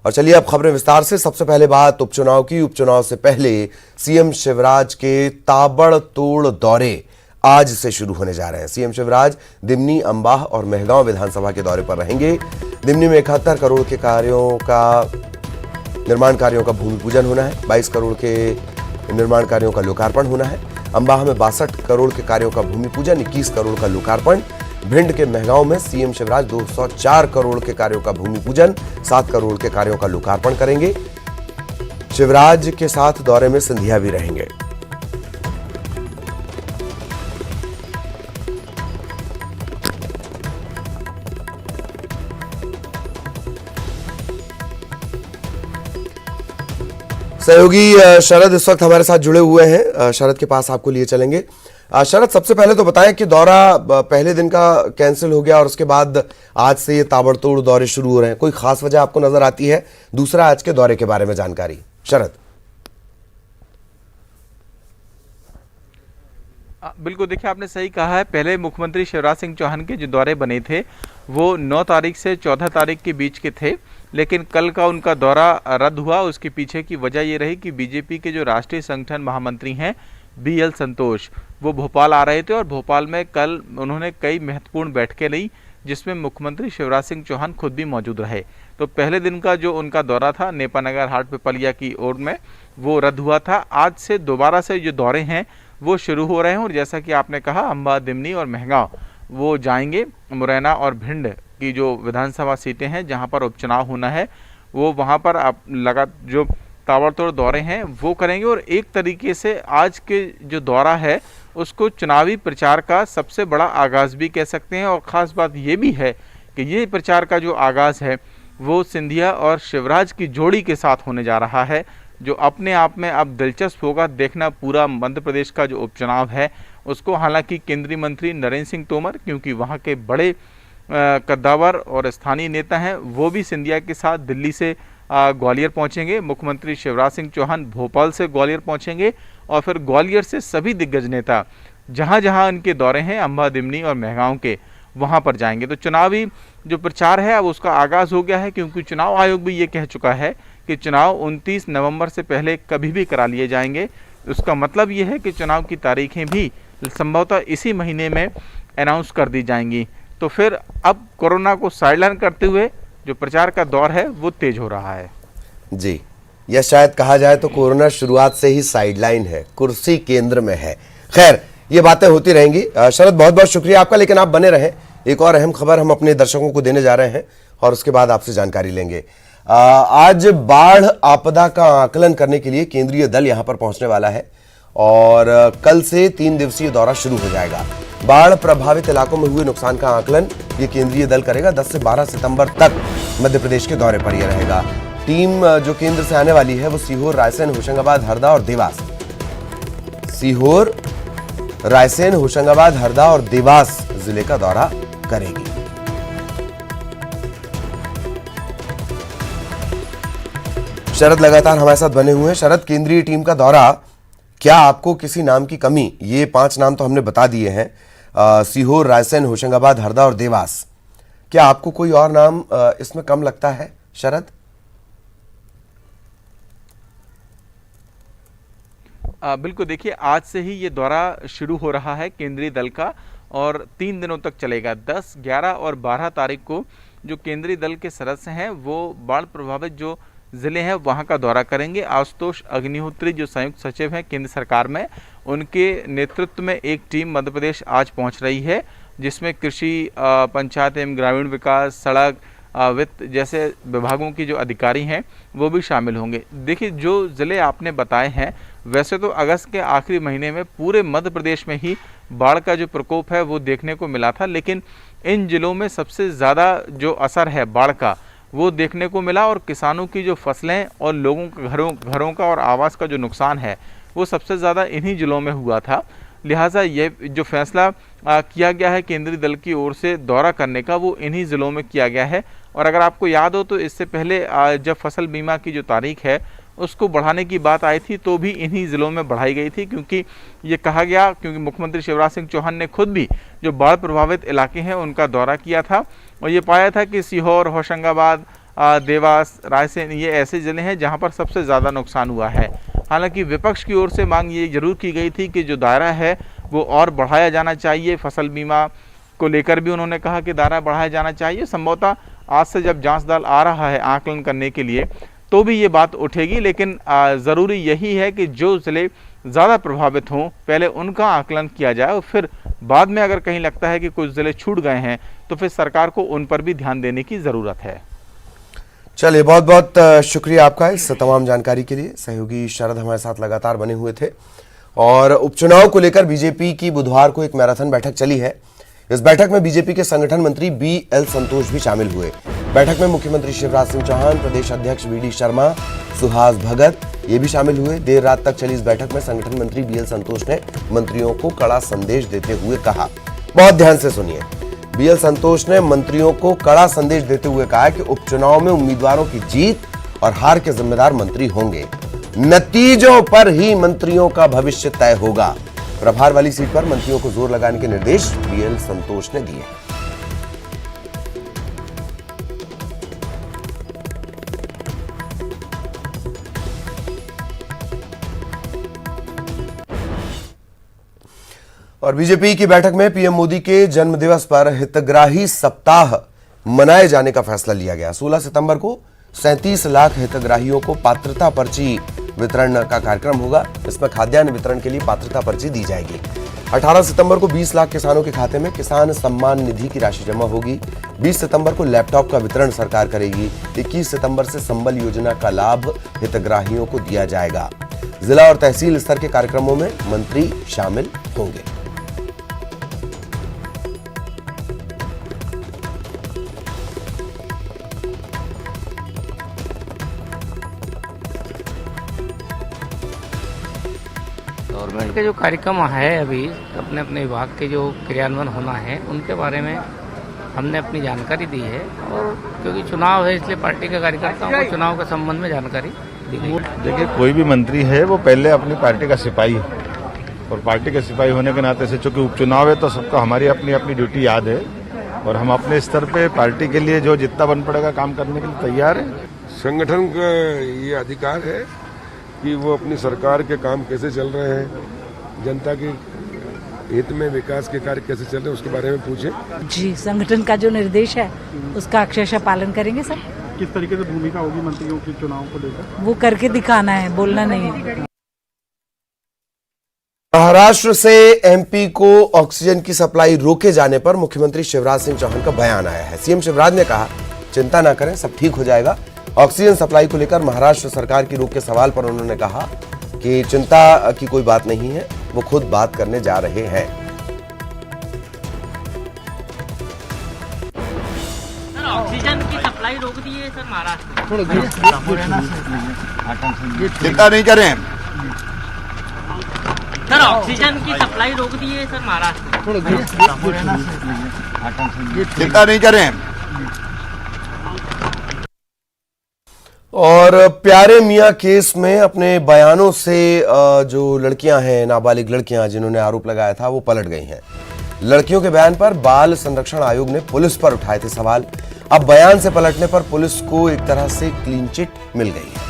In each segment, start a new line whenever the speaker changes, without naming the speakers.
और चलिए अब खबरें विस्तार से। सबसे पहले बात उपचुनाव की। उपचुनाव से पहले सीएम शिवराज के ताबड़तोड़ दौरे आज से शुरू होने जा रहे हैं। सीएम शिवराज दिमनी, अंबाह और मेहगांव विधानसभा के दौरे पर रहेंगे। दिमनी में 71 करोड़ के निर्माण कार्यों का भूमि पूजन होना है। 22 करोड़ के निर्माण कार्यों का लोकार्पण होना है। अंबाह में 62 करोड़ के कार्यों का भूमि पूजन, 21 करोड़ का लोकार्पण। भिंड के मेहगांव में सीएम शिवराज 204 करोड़ के कार्यों का भूमि पूजन, 7 करोड़ के कार्यों का लोकार्पण करेंगे। शिवराज के साथ दौरे में सिंधिया भी रहेंगे। सहयोगी शरद इस वक्त हमारे साथ जुड़े हुए हैं। शरद के पास आपको लिए चलेंगे। शरद, सबसे पहले तो बताएं कि दौरा पहले दिन का कैंसिल हो गया और उसके बाद आज से ये ताबड़तोड़ दौरे शुरू हो रहे हैं, कोई खास वजह आपको नजर आती है? दूसरा, आज के दौरे के बारे में जानकारी शरद।
बिल्कुल, देखिए आपने सही कहा है। पहले मुख्यमंत्री शिवराज सिंह चौहान के जो दौरे बने थे वो 9 तारीख से 14 तारीख के बीच के थे, लेकिन कल का उनका दौरा रद्द हुआ। उसके पीछे की वजह ये रही कि बीजेपी के जो राष्ट्रीय संगठन महामंत्री हैं BL संतोष, वो भोपाल आ रहे थे और भोपाल में कल उन्होंने कई महत्वपूर्ण बैठकें ली, जिसमें मुख्यमंत्री शिवराज सिंह चौहान खुद भी मौजूद रहे। तो पहले दिन का जो उनका दौरा था नेपानगर हाट पिपलिया की ओर में, वो रद्द हुआ था। आज से दोबारा से जो दौरे हैं वो शुरू हो रहे हैं और जैसा कि आपने कहा, अंबा, दिमनी और मेहगांव वो जाएंगे। मुरैना और भिंड की जो विधानसभा सीटें हैं जहां पर उपचुनाव होना है, वो वहां पर आप जो ताबड़तोड़ दौरे हैं वो करेंगे। और एक तरीके से आज के जो दौरा है उसको चुनावी प्रचार का सबसे बड़ा आगाज़ भी कह सकते हैं। और ख़ास बात ये भी है कि ये प्रचार का जो आगाज़ है वो सिंधिया और शिवराज की जोड़ी के साथ होने जा रहा है, जो अपने आप में अब दिलचस्प होगा देखना पूरा मध्य प्रदेश का जो उपचुनाव है उसको। हालांकि केंद्रीय मंत्री नरेंद्र सिंह तोमर, क्योंकि वहाँ के बड़े कद्दावर और स्थानीय नेता हैं, वो भी सिंधिया के साथ दिल्ली से ग्वालियर पहुंचेंगे। मुख्यमंत्री शिवराज सिंह चौहान भोपाल से ग्वालियर पहुंचेंगे और फिर ग्वालियर से सभी दिग्गज नेता जहां जहां उनके दौरे हैं अंबा, दिमनी और मेहगांव के, वहां पर जाएंगे। तो चुनावी जो प्रचार है अब उसका आगाज़ हो गया है, क्योंकि चुनाव आयोग भी ये कह चुका है कि चुनाव 29 नवंबर से पहले कभी भी करा लिए जाएंगे। उसका मतलब ये है कि चुनाव की तारीखें भी संभवतः इसी महीने में अनाउंस कर दी जाएंगी। तो फिर अब कोरोना को साइडलाइन करते हुए जो प्रचार का दौर है वो तेज हो रहा है।
जी, यह शायद कहा जाए तो कोरोना शुरुआत से ही साइडलाइन है, कुर्सी केंद्र में है। खैर, ये बातें होती रहेंगी। शरद, बहुत बहुत शुक्रिया आपका, लेकिन आप बने रहें। एक और अहम खबर हम अपने दर्शकों को देने जा रहे हैं और उसके बाद आपसे जानकारी लेंगे। आज बाढ़ आपदा का आकलन करने के लिए केंद्रीय दल यहां पर पहुंचने वाला है और कल से 3 दिवसीय दौरा शुरू हो जाएगा। बाढ़ प्रभावित इलाकों में हुए नुकसान का आकलन ये केंद्रीय दल करेगा। 10 से 12 सितंबर तक मध्य प्रदेश के दौरे पर यह रहेगा। टीम जो केंद्र से आने वाली है वो सीहोर, रायसेन, होशंगाबाद, हरदा और देवास, सीहोर, रायसेन, होशंगाबाद, हरदा और देवास जिले का दौरा करेगी। शरद लगातार हमारे साथ बने हुए हैं। शरद, केंद्रीय टीम का दौरा, क्या आपको किसी नाम की कमी? ये 5 नाम तो हमने बता दिए हैं, सीहोर, रायसेन, होशंगाबाद, हरदा और देवास। क्या आपको कोई और नाम इसमें कम लगता है शरद?
बिल्कुल, देखिए आज से ही ये दौरा शुरू हो रहा है केंद्रीय दल का और 3 दिनों तक चलेगा। 10, 11 और 12 तारीख को जो केंद्रीय दल के सदस्य हैं वो बाढ़ प्रभावित जो ज़िले हैं वहाँ का दौरा करेंगे। आशुतोष अग्निहोत्री जो संयुक्त सचिव हैं केंद्र सरकार में, उनके नेतृत्व में एक टीम मध्य प्रदेश आज पहुँच रही है, जिसमें कृषि, पंचायत एवं ग्रामीण विकास, सड़क, वित्त जैसे विभागों की जो अधिकारी हैं वो भी शामिल होंगे। देखिए, जो ज़िले आपने बताए हैं, वैसे तो अगस्त के आखिरी महीने में पूरे मध्य प्रदेश में ही बाढ़ का जो प्रकोप है वो देखने को मिला था, लेकिन इन जिलों में सबसे ज़्यादा जो असर है बाढ़ का वो देखने को मिला और किसानों की जो फसलें और लोगों के घरों का और आवास का जो नुकसान है वो सबसे ज़्यादा इन्हीं जिलों में हुआ था। लिहाजा ये जो फैसला किया गया है केंद्रीय दल की ओर से दौरा करने का, वो इन्हीं ज़िलों में किया गया है। और अगर आपको याद हो तो इससे पहले जब फसल बीमा की जो तारीख है उसको बढ़ाने की बात आई थी तो भी इन्हीं ज़िलों में बढ़ाई गई थी, क्योंकि ये कहा गया, क्योंकि मुख्यमंत्री शिवराज सिंह चौहान ने खुद भी जो बाढ़ प्रभावित इलाके हैं उनका दौरा किया था और ये पाया था कि सीहोर, होशंगाबाद, देवास, रायसेन, ये ऐसे ज़िले हैं जहां पर सबसे ज़्यादा नुकसान हुआ है। हालांकि विपक्ष की ओर से मांग ये जरूर की गई थी कि जो दायरा है वो और बढ़ाया जाना चाहिए। फसल बीमा को लेकर भी उन्होंने कहा कि दायरा बढ़ाया जाना चाहिए। संभवतः आज से जब जांच दल आ रहा है आकलन करने के लिए तो भी ये बात उठेगी, लेकिन ज़रूरी यही है कि जो ज़िले ज़्यादा प्रभावित हों पहले उनका आकलन किया जाए और फिर बाद में अगर कहीं लगता है कि कुछ ज़िले छूट गए हैं तो फिर सरकार को उन पर भी ध्यान देने की ज़रूरत है।
चलिए, बहुत बहुत शुक्रिया आपका इस तमाम जानकारी के लिए। सहयोगी शरद हमारे साथ लगातार बने हुए थे। और उपचुनाव को लेकर बीजेपी की बुधवार को एक मैराथन बैठक चली है। इस बैठक में बीजेपी के संगठन मंत्री BL संतोष भी शामिल हुए। बैठक में मुख्यमंत्री शिवराज सिंह चौहान, प्रदेश अध्यक्ष VD शर्मा, सुहास भगत ये भी शामिल हुए। देर रात तक चली इस बैठक में संगठन मंत्री BL संतोष ने मंत्रियों को कड़ा संदेश देते हुए कहा, बहुत ध्यान से सुनिए। BL संतोष ने मंत्रियों को कड़ा संदेश देते हुए कहा कि उपचुनाव में उम्मीदवारों की जीत और हार के जिम्मेदार मंत्री होंगे। नतीजों पर ही मंत्रियों का भविष्य तय होगा। प्रभार वाली सीट पर मंत्रियों को जोर लगाने के निर्देश BL संतोष ने दिए। और बीजेपी की बैठक में पीएम मोदी के जन्मदिवस पर हितग्राही सप्ताह मनाए जाने का फैसला लिया गया। 16 सितंबर को 37 लाख हितग्राहियों को पात्रता पर्ची वितरण का कार्यक्रम होगा। इसमें खाद्यान्न वितरण के लिए पात्रता पर्ची दी जाएगी। 18 सितंबर को 20 लाख किसानों के खाते में किसान सम्मान निधि की राशि जमा होगी। 20 सितंबर को लैपटॉप का वितरण सरकार करेगी। 21 सितंबर से संबल योजना का लाभ हितग्राहियों को दिया जाएगा। जिला और तहसील स्तर के कार्यक्रमों में मंत्री शामिल होंगे।
गवर्नमेंट के जो कार्यक्रम है अभी अपने अपने विभाग के जो क्रियान्वयन होना है उनके बारे में हमने अपनी जानकारी दी है। और क्योंकि चुनाव है इसलिए पार्टी के कार्यकर्ताओं को चुनाव के संबंध में जानकारी दी गई।
देखिए, कोई भी मंत्री है वो पहले अपनी पार्टी का सिपाही है और पार्टी के सिपाही होने के नाते से चूंकि उपचुनाव है तो सबको हमारी अपनी अपनी ड्यूटी याद है और हम अपने स्तर पे पार्टी के लिए जो जितना बन पड़ेगा काम करने के लिए तैयार है।
संगठन का ये अधिकार है कि वो अपनी सरकार के काम कैसे चल रहे हैं, जनता के हित में विकास के कार्य कैसे चल रहे हैं उसके बारे में पूछे।
जी, संगठन का जो निर्देश है उसका अक्षरशः पालन करेंगे सर।
किस तरीके से भूमिका होगी मंत्रियों के चुनाव को लेकर?
वो करके दिखाना है, बोलना नहीं है।
महाराष्ट्र से MP को ऑक्सीजन की सप्लाई रोके जाने पर मुख्यमंत्री शिवराज सिंह चौहान का बयान आया है। सीएम शिवराज ने कहा, चिंता न करें, सब ठीक हो जाएगा। ऑक्सीजन सप्लाई को लेकर महाराष्ट्र सरकार की रोक के सवाल पर उन्होंने कहा कि चिंता की कोई बात नहीं है, वो खुद बात करने जा रहे हैं।
ऑक्सीजन की सप्लाई रोक दी है सर महाराष्ट्र।
चिंता नहीं करें
सर, ऑक्सीजन की सप्लाई रोक दी है सर महाराष्ट्र।
चिंता नहीं करें।
और प्यारे मियां केस में अपने बयानों से जो लड़कियां हैं, नाबालिग लड़कियां जिन्होंने आरोप लगाया था, वो पलट गई हैं। लड़कियों के बयान पर बाल संरक्षण आयोग ने पुलिस पर उठाए थे सवाल। अब बयान से पलटने पर पुलिस को एक तरह से क्लीन चिट मिल गई है।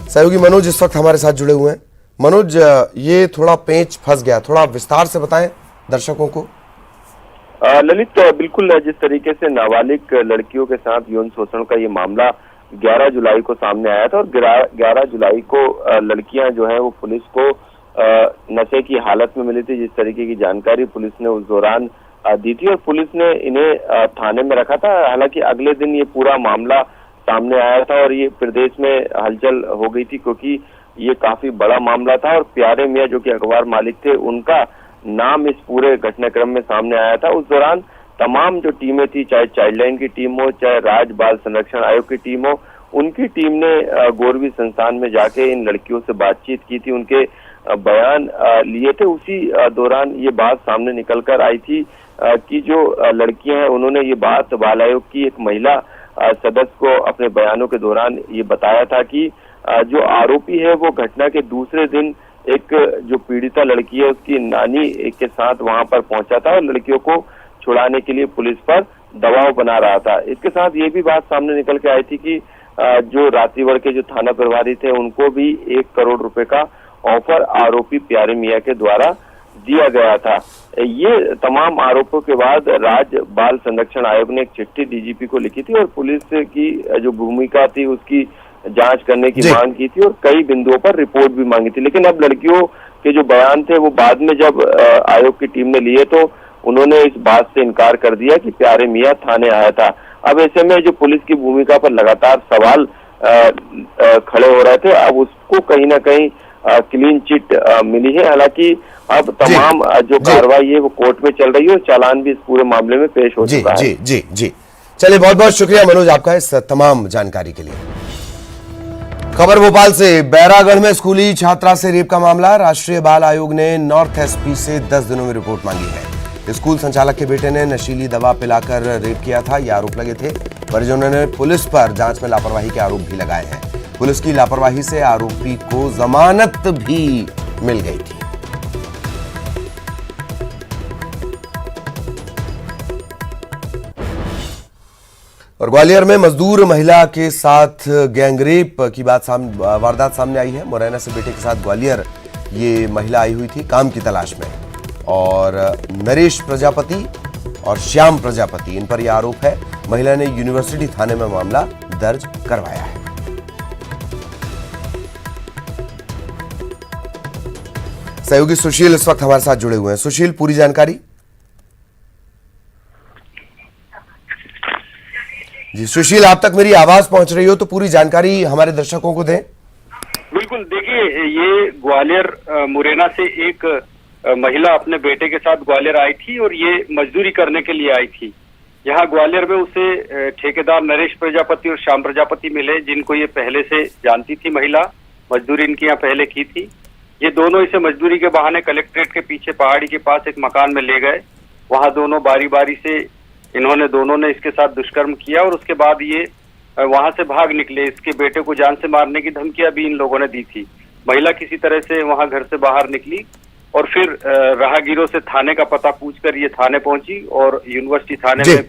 सहयोगी मनोज इस वक्त हमारे साथ जुड़े हुए हैं। मनोज, ये थोड़ा पेच फंस गया, थोड़ा विस्तार से बताएं दर्शकों को।
ललित, तो बिल्कुल जिस तरीके से नाबालिग लड़कियों के साथ यौन शोषण का ये मामला 11 जुलाई को सामने आया था और 11 जुलाई को लड़कियां जो है वो पुलिस को नशे की हालत में मिली थी। जिस तरीके की जानकारी पुलिस ने उस दौरान दी थी और पुलिस ने इन्हें थाने में रखा था। हालांकि अगले दिन ये पूरा मामला सामने आया था और ये प्रदेश में हलचल हो गई थी क्योंकि ये काफी बड़ा मामला था और प्यारे मियां जो कि अखबार मालिक थे उनका नाम इस पूरे घटनाक्रम में सामने आया था। उस दौरान तमाम जो टीमें थी, चाहे चाइल्डलाइन की टीम हो, चाहे राज्य बाल संरक्षण आयोग की टीम हो, उनकी टीम ने गोरवी संस्थान में जाके इन लड़कियों से बातचीत की थी, उनके बयान लिए थे। उसी दौरान ये बात सामने निकल कर आई थी कि जो लड़कियां हैं उन्होंने ये बात बाल आयोग की एक महिला सदस्य को अपने बयानों के दौरान ये बताया था कि जो आरोपी है वो घटना के दूसरे दिन एक जो पीड़िता लड़की है उसकी नानी के साथ वहां पर पहुंचा था और लड़कियों को छुड़ाने के लिए पुलिस पर दबाव बना रहा था। इसके साथ ये भी बात सामने निकल के आई थी कि जो रात्रिवड़ के जो थाना प्रभारी थे उनको भी 1 करोड़ रुपए का ऑफर आरोपी प्यारे मियां के द्वारा दिया गया था। ये तमाम आरोपों के बाद राज्य बाल संरक्षण आयोग ने एक चिट्ठी डीजीपी को लिखी थी और पुलिस की जो भूमिका थी उसकी जांच करने की मांग की थी और कई बिंदुओं पर रिपोर्ट भी मांगी थी। लेकिन अब लड़कियों के जो बयान थे वो बाद में जब आयोग की टीम ने लिए तो उन्होंने इस बात से इनकार कर दिया कि प्यारे मियां थाने आया था। अब ऐसे में जो पुलिस की भूमिका पर लगातार सवाल खड़े हो रहे थे, अब उसको कहीं ना कहीं क्लीन चिट मिली है। हालांकि अब तमाम जो कार्रवाई है वो कोर्ट में चल रही है और चालान भी इस पूरे मामले में पेश हो चुका है।
जी चलिए, बहुत बहुत शुक्रिया मनोज आपका इस तमाम जानकारी के लिए। खबर भोपाल से, बैरागढ़ में स्कूली छात्रा से रेप का मामला। राष्ट्रीय बाल आयोग ने नॉर्थ एसपी से 10 दिनों में रिपोर्ट मांगी है। स्कूल संचालक के बेटे ने नशीली दवा पिलाकर रेप किया था, ये आरोप लगे थे। परिजनों ने पुलिस पर जांच में लापरवाही के आरोप भी लगाए हैं। पुलिस की लापरवाही से आरोपी को जमानत भी मिल गई थी। और ग्वालियर में मजदूर महिला के साथ गैंगरेप की वारदात सामने आई है। मुरैना से बेटे के साथ ग्वालियर ये महिला आई हुई थी काम की तलाश में, और नरेश प्रजापति और श्याम प्रजापति, इन पर यह आरोप है। महिला ने यूनिवर्सिटी थाने में मामला दर्ज करवाया है। सहयोगी सुशील इस वक्त हमारे साथ जुड़े हुए हैं। सुशील, पूरी जानकारी जी। सुशील, आप तक मेरी आवाज पहुंच रही हो तो पूरी जानकारी हमारे दर्शकों को दें।
बिल्कुल, देखिए, ये ग्वालियर मुरैना से एक महिला अपने बेटे के साथ ग्वालियर आई थी और ये मजदूरी करने के लिए आई थी। यहाँ ग्वालियर में उसे ठेकेदार नरेश प्रजापति और श्याम प्रजापति मिले, जिनको ये पहले से जानती थी महिला, मजदूरी इनकी यहाँ पहले की थी। ये दोनों इसे मजदूरी के बहाने कलेक्ट्रेट के पीछे पहाड़ी के पास एक मकान में ले गए। वहाँ दोनों बारी बारी से दोनों ने इसके साथ दुष्कर्म किया और उसके बाद ये वहां से भाग निकले। इसके बेटे को जान से मारने की धमकियां भी इन लोगों ने दी थी। महिला किसी तरह से वहां घर से बाहर निकली और फिर राहगीरों से थाने का पता पूछकर ये थाने पहुंची और यूनिवर्सिटी थाने में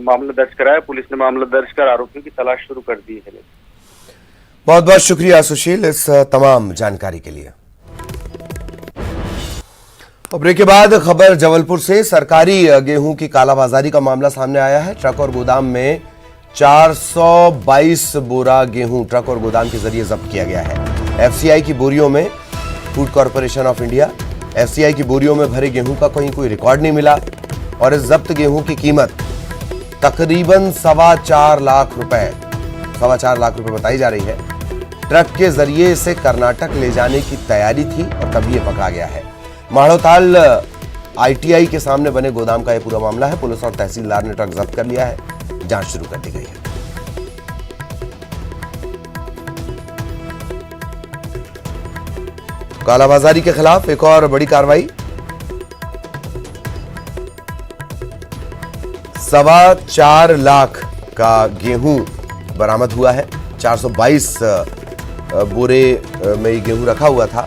मामला दर्ज कराया। पुलिस ने मामला दर्ज कर आरोपियों की तलाश शुरू कर दी है।
बहुत बहुत शुक्रिया सुशील इस तमाम जानकारी के लिए। ब्रेक के बाद खबर जबलपुर से, सरकारी गेहूं की कालाबाजारी का मामला सामने आया है। ट्रक और गोदाम में 422 बोरा गेहूं ट्रक और गोदाम के जरिए जब्त किया गया है। एफसीआई की बोरियों में, food corporation of India FCI की बोरियों में भरे गेहूं का कहीं कोई रिकॉर्ड नहीं मिला और इस जब्त गेहूं की कीमत तकरीबन 4.25 लाख रुपए बताई जा रही है। ट्रक के जरिए इसे कर्नाटक ले जाने की तैयारी थी और तभी ये पकड़ा गया है। माढ़ोताल आईटीआई के सामने बने गोदाम का यह पूरा मामला है। पुलिस और तहसीलदार ने ट्रक जब्त कर लिया है, जांच शुरू कर दी गई है। कालाबाजारी के खिलाफ एक और बड़ी कार्रवाई, 4.25 लाख का गेहूं बरामद हुआ है। 422 बोरे में ये गेहूं रखा हुआ था,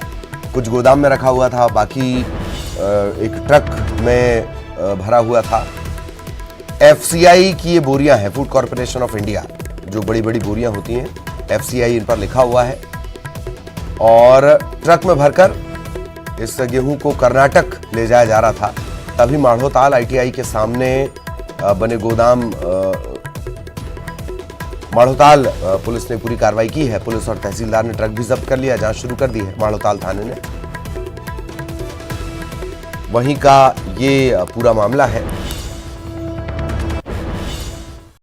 कुछ गोदाम में रखा हुआ था, बाकी एक ट्रक में भरा हुआ था। एफसीआई की ये बोरियां हैं, फूड कॉर्पोरेशन ऑफ इंडिया, जो बड़ी बड़ी बोरियां होती हैं, एफसीआई इन पर लिखा हुआ है और ट्रक में भरकर इस गेहूं को कर्नाटक ले जाया जा रहा था। तभी माढ़ोताल आईटीआई के सामने बने गोदाम माढ़ोताल पुलिस ने पूरी कार्रवाई की है। पुलिस और तहसीलदार ने ट्रक भी जब्त कर लिया, जांच शुरू कर दी है माढ़ोताल थाने ने। वहीं का ये पूरा मामला है।